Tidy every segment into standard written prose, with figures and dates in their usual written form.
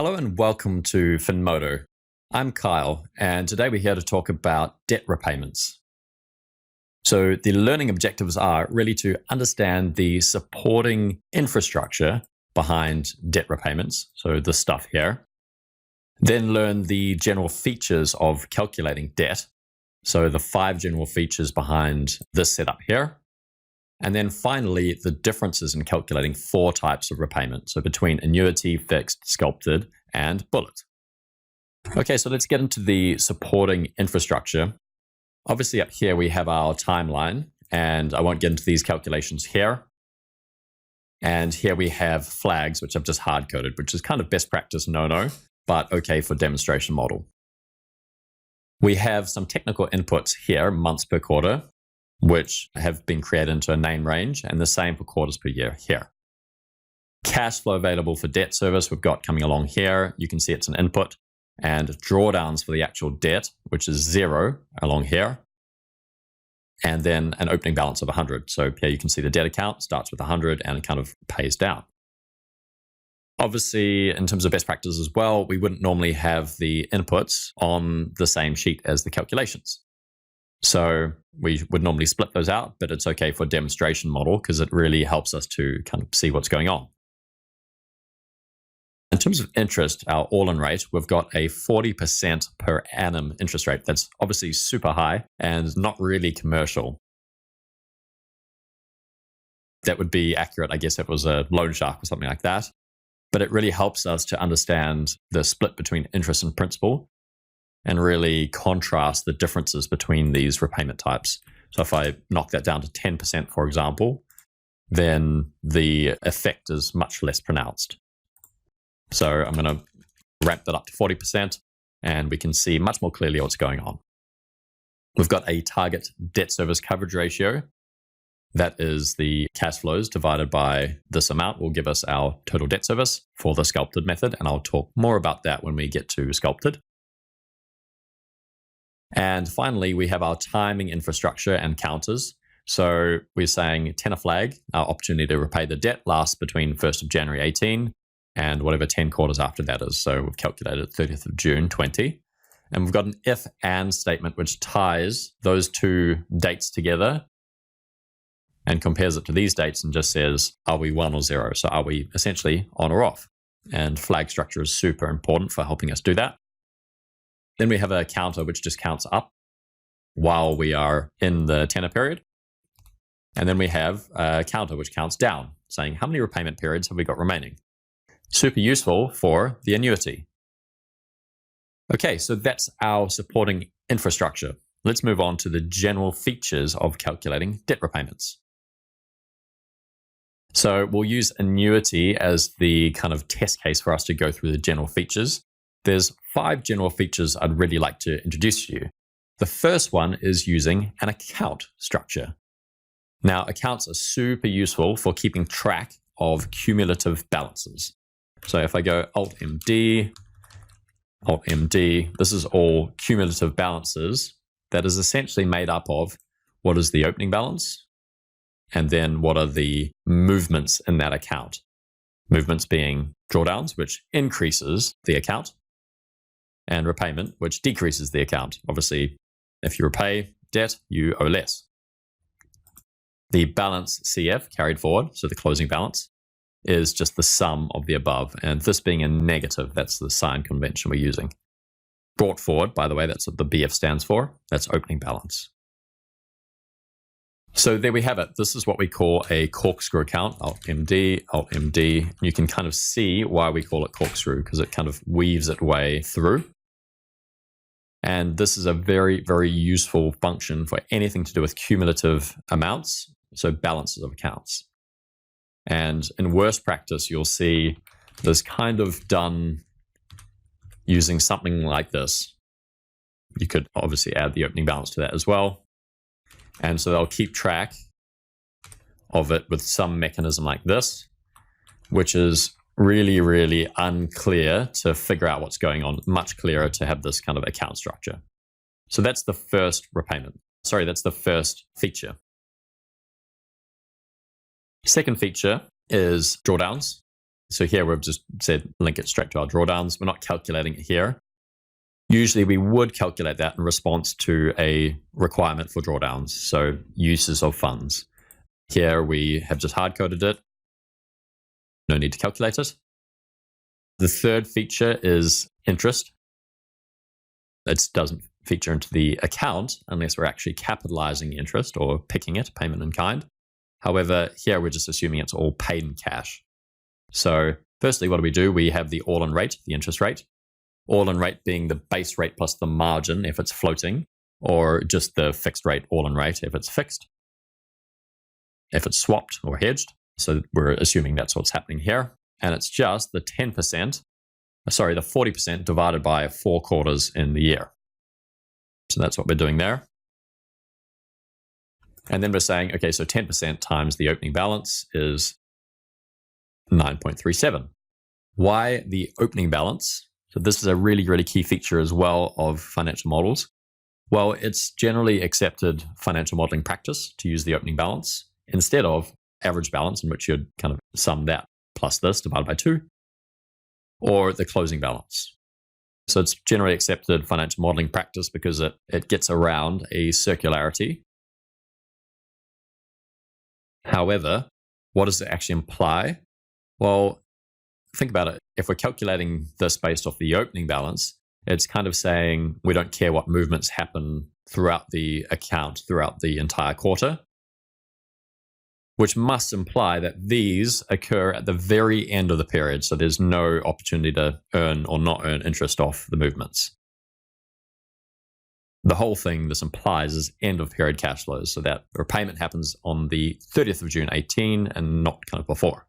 Hello and welcome to FinModo. I'm Kyle, and today we're here to talk about debt repayments. So the learning objectives are really to understand the supporting infrastructure behind debt repayments, so this stuff here. Then learn the general features of calculating debt, so the 5 general features behind this setup here. And then finally, the differences in calculating 4 types of repayment, so between annuity, fixed, sculpted, and bullet. Okay, so let's get into the supporting infrastructure. Obviously up here we have our timeline, and I won't get into these calculations here. And here we have flags, which I've just hard-coded, which is kind of best practice no-no, but okay for demonstration model. We have some technical inputs here, months per quarter, which have been created into a name range, and the same for quarters per year here. Cash flow available for debt service we've got coming along here. You can see it's an input. And drawdowns for the actual debt, which is 0 along here. And then an opening balance of 100. So here you can see the debt account starts with 100 and it kind of pays down. Obviously, in terms of best practice as well, we wouldn't normally have the inputs on the same sheet as the calculations. So we would normally split those out, but it's okay for a demonstration model because it really helps us to kind of see what's going on. In terms of interest, our all-in rate, we've got a 40% per annum interest rate. That's obviously super high and not really commercial. That would be accurate, I guess, if it was a loan shark or something like that. But it really helps us to understand the split between interest and principal and really contrast the differences between these repayment types. So if I knock that down to 10%, for example, then the effect is much less pronounced. So I'm going to ramp that up to 40%, and we can see much more clearly what's going on. We've got a target debt service coverage ratio. That is the cash flows divided by this amount will give us our total debt service for the Sculpted method, and I'll talk more about that when we get to Sculpted. And finally, we have our timing infrastructure and counters. So we're saying tenor flag, our opportunity to repay the debt lasts between 1st of January 18 and whatever 10 quarters after that is. So we've calculated 30th of June 20. And we've got an if-and statement which ties those two dates together and compares it to these dates and just says, are we 1 or 0? So are we essentially on or off? And flag structure is super important for helping us do that. Then we have a counter which just counts up while we are in the tenor period. And then we have a counter which counts down, saying how many repayment periods have we got remaining? Super useful for the annuity. Okay, so that's our supporting infrastructure. Let's move on to the general features of calculating debt repayments. So we'll use annuity as the kind of test case for us to go through the general features. There's 5 general features I'd really like to introduce to you. The first one is using an account structure. Now, accounts are super useful for keeping track of cumulative balances. So if I go Alt-MD, Alt-MD, this is all cumulative balances that is essentially made up of what is the opening balance and then what are the movements in that account. Movements being drawdowns, which increases the account, and repayment, which decreases the account. Obviously, if you repay debt, you owe less. The balance CF carried forward, so the closing balance, is just the sum of the above. And this being a negative, that's the sign convention we're using. Brought forward, by the way, that's what the BF stands for. That's opening balance. So there we have it. This is what we call a corkscrew account. Alt-MD, Alt-MD. You can kind of see why we call it corkscrew, because it kind of weaves its way through. And this is a very, very useful function for anything to do with cumulative amounts, so balances of accounts. And in worst practice, you'll see this kind of done using something like this. You could obviously add the opening balance to that as well. And so they'll keep track of it with some mechanism like this, which is really, really unclear to figure out what's going on. Much clearer to have this kind of account structure. So that's the first repayment. Sorry, that's the first feature. Second feature is drawdowns. So here we've just said link it straight to our drawdowns. We're not calculating it here. Usually we would calculate that in response to a requirement for drawdowns, so uses of funds. Here we have just hard-coded it. No need to calculate it. The third feature is interest. It doesn't feature into the account unless we're actually capitalizing interest or picking it, payment in kind. However, here we're just assuming it's all paid in cash. So firstly, what do? We have the all-in rate, the interest rate. All-in rate being the base rate plus the margin if it's floating, or just the fixed rate all-in rate if it's fixed. If it's swapped or hedged. So we're assuming that's what's happening here. And it's just the 40% divided by 4 quarters in the year. So that's what we're doing there. And then we're saying, okay, so 10% times the opening balance is 9.37. Why the opening balance? So this is a really, really key feature as well of financial models. Well, it's generally accepted financial modeling practice to use the opening balance instead of average balance, in which you'd kind of sum that plus this divided by 2, or the closing balance. So it's generally accepted financial modeling practice because it gets around a circularity. However, what does it actually imply? Well, think about it. If we're calculating this based off the opening balance, it's kind of saying we don't care what movements happen throughout the account, throughout the entire quarter, which must imply that these occur at the very end of the period. So there's no opportunity to earn or not earn interest off the movements. The whole thing this implies is end of period cash flows, so that repayment happens on the 30th of June 18 and not kind of before.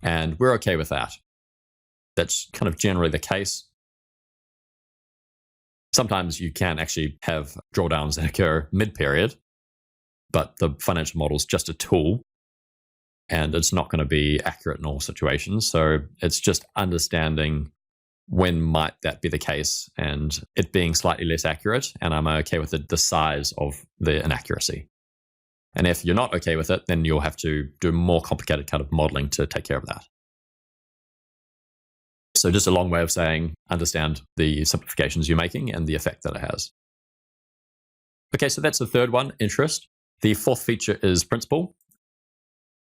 And we're okay with that. That's kind of generally the case. Sometimes you can actually have drawdowns that occur mid-period, but the financial model is just a tool and it's not going to be accurate in all situations. So it's just understanding when might that be the case and it being slightly less accurate, and I'm okay with the size of the inaccuracy. And if you're not okay with it, then you'll have to do more complicated kind of modeling to take care of that. So just a long way of saying, understand the simplifications you're making and the effect that it has. Okay, so that's the third one, interest. The fourth feature is principal.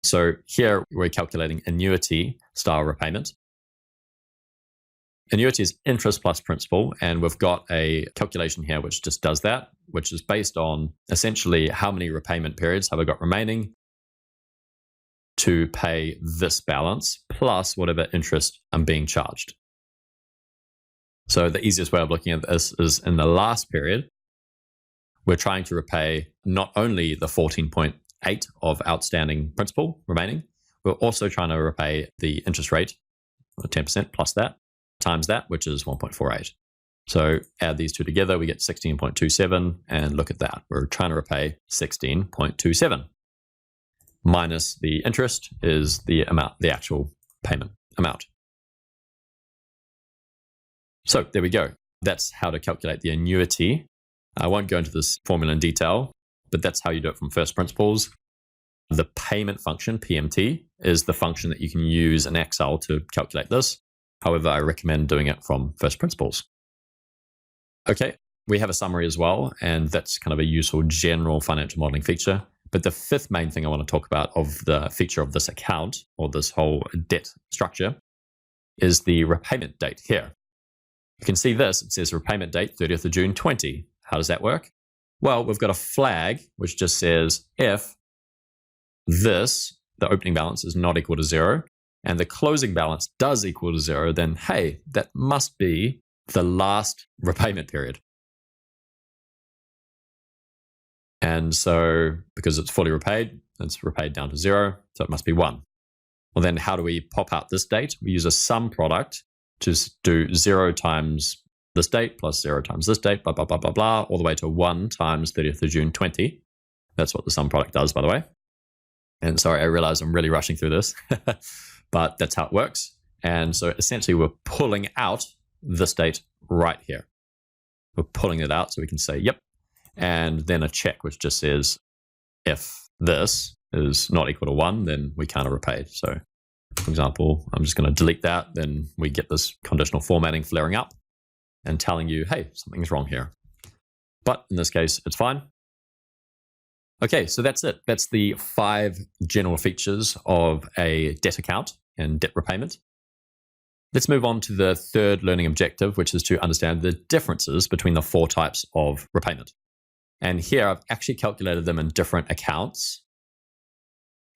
So here we're calculating annuity style repayment. Annuity is interest plus principal, and we've got a calculation here which just does that, which is based on essentially how many repayment periods have I got remaining to pay this balance plus whatever interest I'm being charged. So the easiest way of looking at this is in the last period, we're trying to repay not only the 14.8 of outstanding principal remaining, we're also trying to repay the interest rate, 10% plus that, times that, which is 1.48. So add these two together, we get 16.27, and look at that. We're trying to repay 16.27. Minus the interest is the amount, the actual payment amount. So there we go. That's how to calculate the annuity. I won't go into this formula in detail, but that's how you do it from first principles. The payment function, PMT, is the function that you can use in Excel to calculate this. However, I recommend doing it from first principles. Okay, we have a summary as well, and that's kind of a useful general financial modeling feature. But the fifth main thing I want to talk about of the feature of this account or this whole debt structure is the repayment date here. You can see this, it says repayment date 30th of June 20. How does that work? Well, we've got a flag which just says if this, the opening balance, is not equal to 0 and the closing balance does equal to 0, then hey, that must be the last repayment period. And so because it's fully repaid, it's repaid down to 0, so it must be 1. Well, then how do we pop out this date? We use a sum product to do 0 times this date plus 0 times this date, blah, blah, blah, blah, blah, all the way to 1 times 30th of June 20. That's what the sum product does, by the way. And sorry, I realize I'm really rushing through this, but that's how it works. And so essentially we're pulling out this date right here. We're pulling it out so we can say, yep. And then a check which just says, if this is not equal to 1, then we can't have repaid. So For example, I'm just going to delete that. Then we get this conditional formatting flaring up and telling you, hey, something's wrong here. But in this case, it's fine. Okay, so that's it. That's the 5 general features of a debt account and debt repayment. Let's move on to the third learning objective, which is to understand the differences between the 4 types of repayment. And here I've actually calculated them in different accounts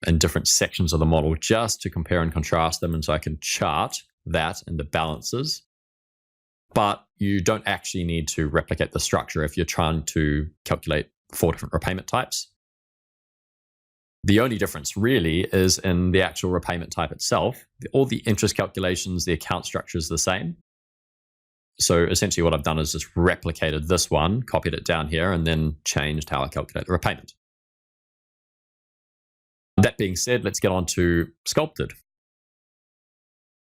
and different sections of the model just to compare and contrast them, and so I can chart that and the balances. But you don't actually need to replicate the structure if you're trying to calculate 4 different repayment types. The only difference really is in the actual repayment type itself. All the interest calculations, the account structure is the same. So essentially what I've done is just replicated this one, copied it down here, and then changed how I calculate the repayment. That being said, let's get on to Sculpted.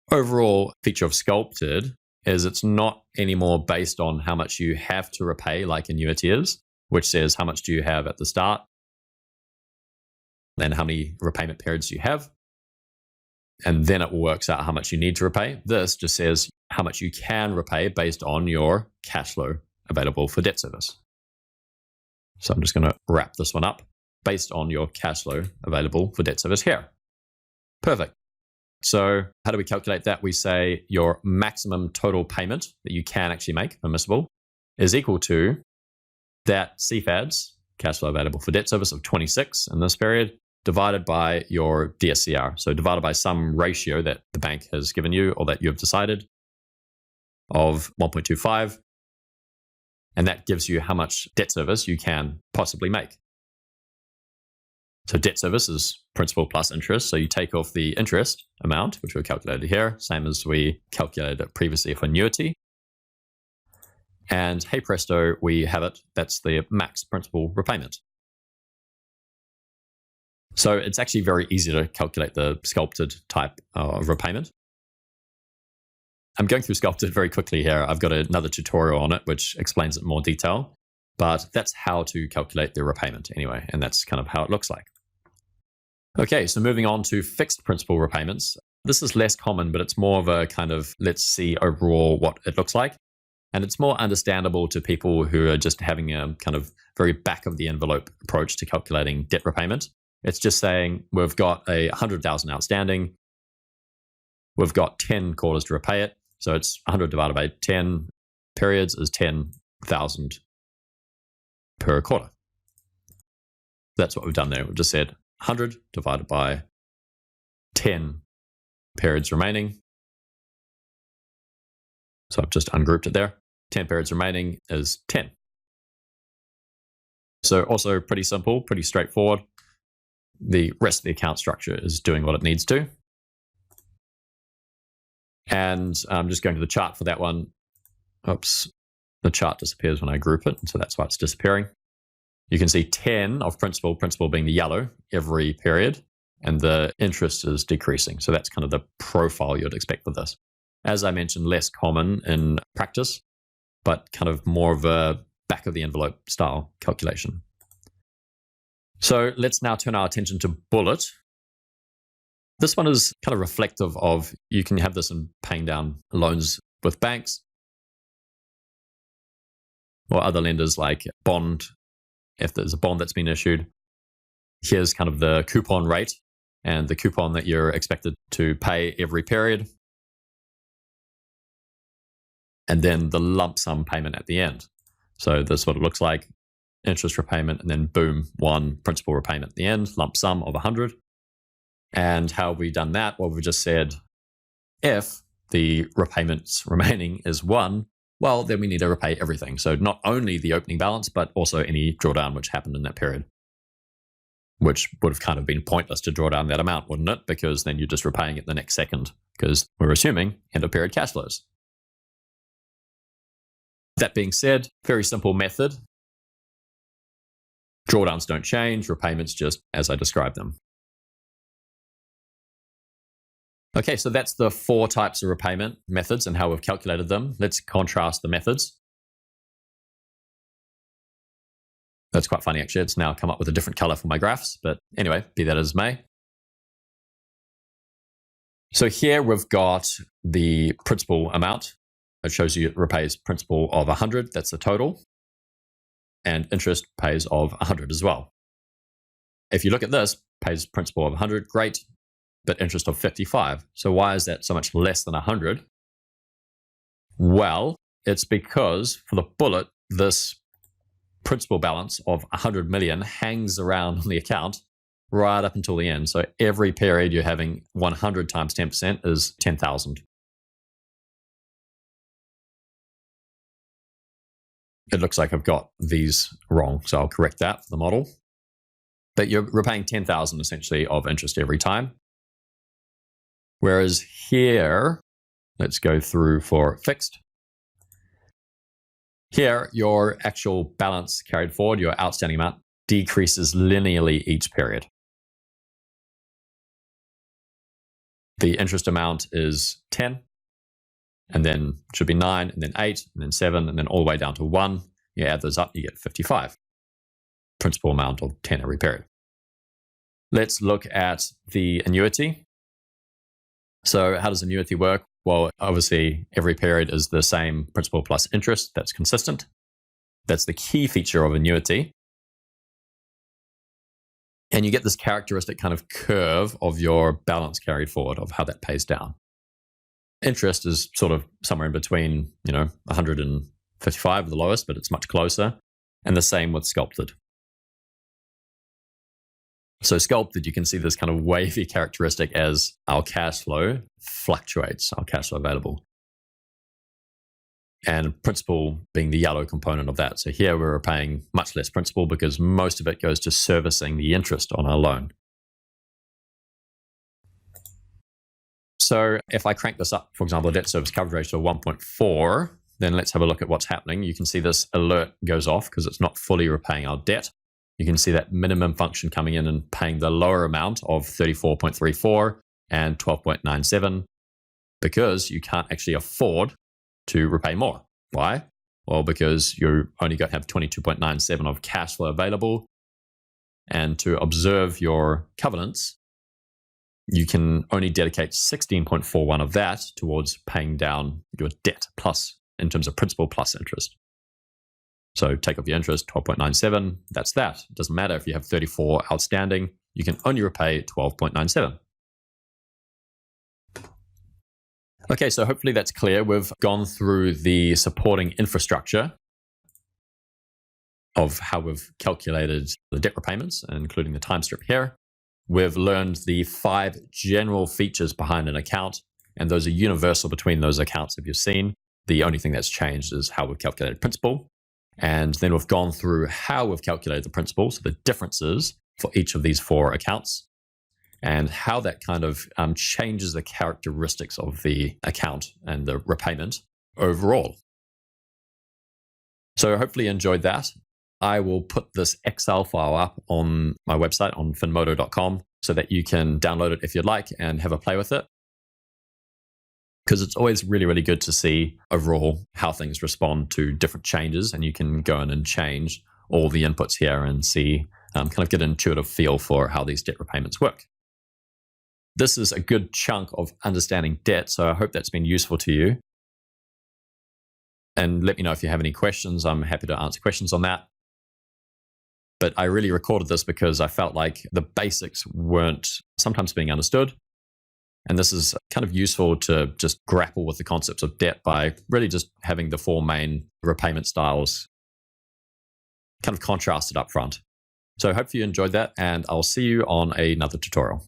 Overall feature of Sculpted is it's not anymore based on how much you have to repay like Annuity is, which says how much do you have at the start, then how many repayment periods you have, and then it works out how much you need to repay. This just says how much you can repay based on your cash flow available for debt service. So I'm just going to wrap this one up based on your cash flow available for debt service here. Perfect. So how do we calculate that? We say your maximum total payment that you can actually make, permissible, is equal to that CFADS, cash flow available for debt service, of 26 in this period, divided by your DSCR. So divided by some ratio that the bank has given you or that you have decided of 1.25. And that gives you how much debt service you can possibly make. So debt service is principal plus interest. So you take off the interest amount, which we calculated here, same as we calculated it previously for Annuity. And hey presto, we have it. That's the max principal repayment. So it's actually very easy to calculate the Sculpted type of repayment. I'm going through Sculpted very quickly here. I've got another tutorial on it which explains it in more detail, but that's how to calculate the repayment anyway, and that's kind of how it looks like. Okay, so moving on to fixed principal repayments. This is less common, but it's more of a kind of, let's see overall what it looks like. And it's more understandable to people who are just having a kind of very back of the envelope approach to calculating debt repayment. It's just saying we've got a 100,000 outstanding. We've got 10 quarters to repay it. So it's 100 divided by 10 periods is 10,000 per quarter. That's what we've done there. We've just said 100 divided by 10 periods remaining. So I've just ungrouped it there. 10 periods remaining is 10. So also pretty simple, pretty straightforward. The rest of the account structure is doing what it needs to. And I'm just going to the chart for that one. Oops, the chart disappears when I group it, so that's why it's disappearing. You can see 10 of principal, principal being the yellow every period, and the interest is decreasing. So that's kind of the profile you'd expect for this. As I mentioned, less common in practice, but kind of more of a back of the envelope style calculation. So let's now turn our attention to bullet. This one is kind of reflective of, you can have this in paying down loans with banks or other lenders like bond. If there's a bond that's been issued, here's kind of the coupon rate and the coupon that you're expected to pay every period. And then the lump sum payment at the end. So this is what it looks like. Interest repayment, and then boom, one principal repayment at the end, lump sum of 100. And how have we done that? Well, we've just said if the repayments remaining is 1, well, then we need to repay everything. So not only the opening balance, but also any drawdown which happened in that period, which would have kind of been pointless to draw down that amount, wouldn't it? Because then you're just repaying it the next second, because we're assuming end of period cash flows. That being said, very simple method. Drawdowns don't change, repayments just as I described them. Okay, so that's the 4 types of repayment methods and how we've calculated them. Let's contrast the methods. That's quite funny, actually. It's now come up with a different color for my graphs, but anyway, be that as may. So here we've got the principal amount. It shows you it repays principal of 100, that's the total, and interest pays of 100 as well. If you look at this, pays principal of 100, great, but interest of 55. So why is that so much less than 100? Well, it's because for the bullet, this principal balance of 100 million hangs around on the account right up until the end. So every period you're having 100 times 10% is 10,000. It looks like I've got these wrong, so I'll correct that for the model. But you're repaying 10,000 essentially of interest every time. Whereas here, let's go through for fixed. Here, your actual balance carried forward, your outstanding amount, decreases linearly each period. The interest amount is 10, and then it should be 9, and then 8, and then 7, and then all the way down to 1. You add those up, you get 55. Principal amount of 10 every period. Let's look at the annuity. So how does annuity work? Well, obviously, every period is the same principal plus interest. That's consistent. That's the key feature of annuity. And you get this characteristic kind of curve of your balance carried forward, of how that pays down. Interest is sort of somewhere in between, 155 the lowest, but it's much closer. And the same with Sculpted. So Sculpted, you can see this kind of wavy characteristic as our cash flow fluctuates, our cash flow available. And principal being the yellow component of that. So here we're paying much less principal because most of it goes to servicing the interest on our loan. So if I crank this up, for example, debt service coverage ratio of 1.4, then let's have a look at what's happening. You can see this alert goes off because it's not fully repaying our debt. You can see that minimum function coming in and paying the lower amount of 34.34 and 12.97 because you can't actually afford to repay more. Why? Well, because you only got to have 22.97 of cash flow available. And to observe your covenants, you can only dedicate 16.41 of that towards paying down your debt plus, in terms of principal plus interest. So take off your interest, 12.97, that's that. It doesn't matter if you have 34 outstanding, you can only repay 12.97. Okay, so hopefully that's clear. We've gone through the supporting infrastructure of how we've calculated the debt repayments, including the time strip here. We've learned the 5 general features behind an account, and those are universal between those accounts if you've seen. The only thing that's changed is how we've calculated principal. And then we've gone through how we've calculated the principal, so the differences for each of these 4 accounts, and how that kind of changes the characteristics of the account and the repayment overall. So hopefully you enjoyed that. I will put this Excel file up on my website on finmodo.com so that you can download it if you'd like and have a play with it. Because it's always really, really good to see overall how things respond to different changes, and you can go in and change all the inputs here and see, kind of get an intuitive feel for how these debt repayments work. This is a good chunk of understanding debt, so I hope that's been useful to you. And let me know if you have any questions. I'm happy to answer questions on that. But I really recorded this because I felt like the basics weren't sometimes being understood. And this is kind of useful to just grapple with the concepts of debt by really just having the 4 main repayment styles kind of contrasted up front. So I hope you enjoyed that, and I'll see you on another tutorial.